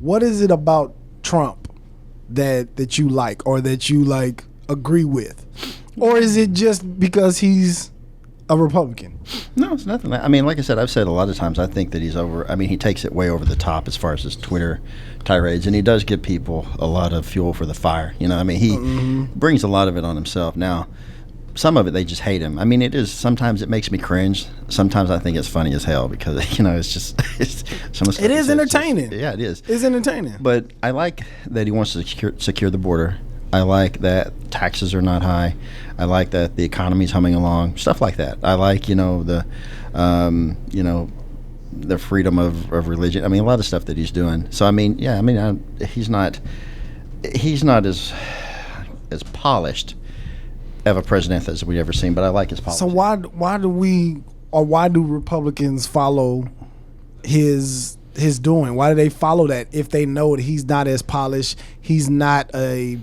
What is it about Trump that you like, or that you like agree with, or is it just because he's a Republican? No, it's nothing. I mean, like I said, I've said a lot of times, I think that he's over. I mean, he takes it way over the top as far as his Twitter tirades, and he does give people a lot of fuel for the fire. You know, I mean, he brings a lot of it on himself. Now, some of it, they just hate him. I mean, it is, sometimes it makes me cringe. Sometimes I think it's funny as hell because, you know, it's just, it is entertaining. Yeah, it is. It's entertaining. But I like that he wants to secure the border. I like that taxes are not high. I like that the economy's humming along, stuff like that. I like, the freedom of religion. I mean, a lot of stuff that he's doing. So, I mean, yeah, I mean, he's not as polished of a president as we've ever seen, but I like his politics. So why do Republicans follow his doing? Why do they follow that if they know that he's not as polished? He's not a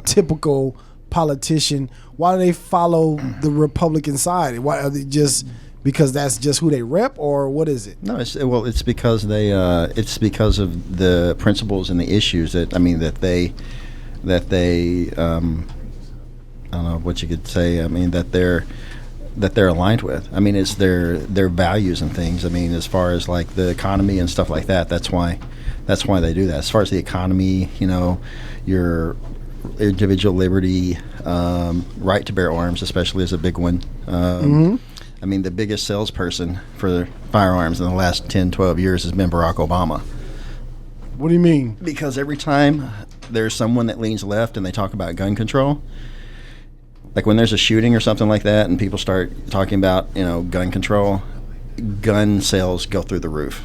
typical politician. Why do they follow the Republican side? Why are they just because that's just who they rep, or what is it? No, it's because they it's because of the principles and the issues that they I don't know what you could say. I mean that they're aligned with. I mean, it's their values and things. I mean, as far as like the economy and stuff like that, that's why they do that. As far as the economy, your individual liberty, right to bear arms, especially, is a big one. I mean, the biggest salesperson for firearms in the last 10, 12 years has been Barack Obama. What do you mean? Because every time there's someone that leans left and they talk about gun control, like when there's a shooting or something like that and people start talking about, gun control, gun sales go through the roof.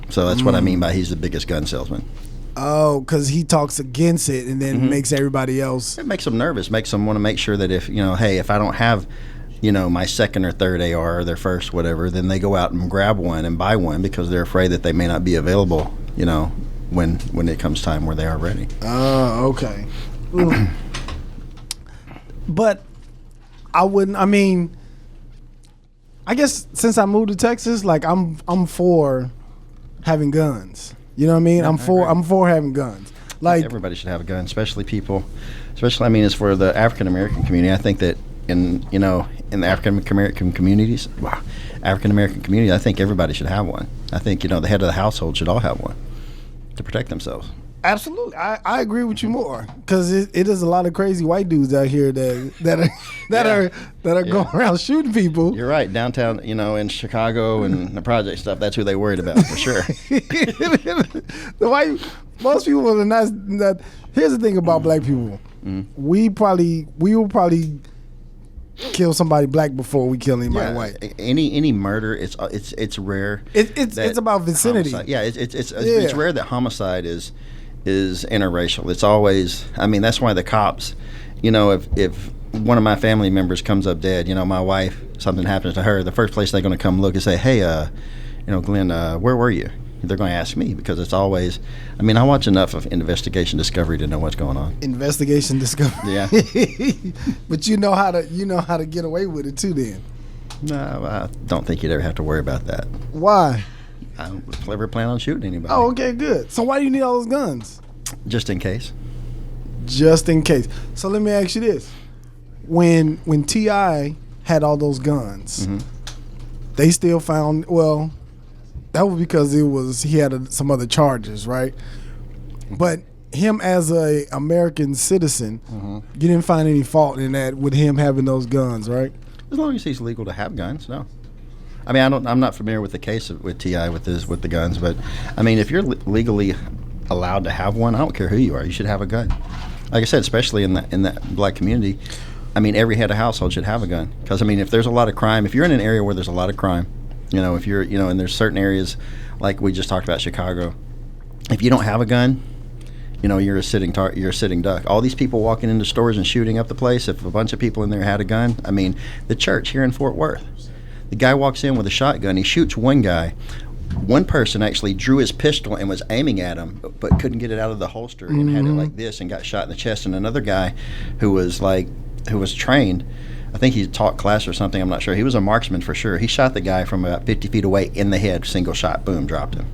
So that's what I mean by he's the biggest gun salesman. Oh, because he talks against it and then makes everybody else. It makes them nervous, makes them want to make sure that if I don't have, my second or third AR or their first whatever, then they go out and grab one and buy one because they're afraid that they may not be available, when it comes time where they are ready. Oh, okay. But I wouldn't. I mean, I guess since I moved to Texas, like I'm for having guns. You know what I mean? I'm for having guns. Like everybody should have a gun, especially as for the African American community. I think that in the African American community, I think everybody should have one. I think the head of the household should all have one to protect themselves. Absolutely, I agree with you more because it is a lot of crazy white dudes out here that are going around shooting people. You're right, downtown, in Chicago and the project stuff. That's who they worried about for sure. Most people are nice. Here's the thing about black people: we will probably kill somebody black before we kill anybody white. Any murder, it's rare. It's about vicinity. Homicide. Yeah, it's rare that homicide is interracial. It's always, that's why the cops, if one of my family members comes up dead, my wife, something happens to her, the first place they're going to come look and say, hey, Glenn, where were you? They're going to ask me because it's always, I watch enough of Investigation Discovery to know what's going on. Investigation Discovery. Yeah. But you know how to get away with it too then. No, I don't think you'd ever have to worry about that. Why? I don't ever plan on shooting anybody. Oh, okay, good. So why do you need all those guns? Just in case. Just in case. So let me ask you this: when T.I. had all those guns, they still found that was because he had some other charges, right? But him as a American citizen, you didn't find any fault in that with him having those guns, right? As long as he's legal to have guns, no. I'm not familiar with the case with T.I. with the guns, but if you're legally allowed to have one, I don't care who you are, you should have a gun. Like I said, especially in that black community, every head of household should have a gun because if there's a lot of crime, if you're in an area where there's a lot of crime, if you're and there's certain areas like we just talked about Chicago, if you don't have a gun, you're a sitting duck. All these people walking into stores and shooting up the place. If a bunch of people in there had a gun, the church here in Fort Worth. The guy walks in with a shotgun. He shoots one guy. One person actually drew his pistol and was aiming at him, but couldn't get it out of the holster and had it like this and got shot in the chest. And another guy who was trained, I think he taught class or something, I'm not sure. He was a marksman for sure. He shot the guy from about 50 feet away in the head, single shot, boom, dropped him.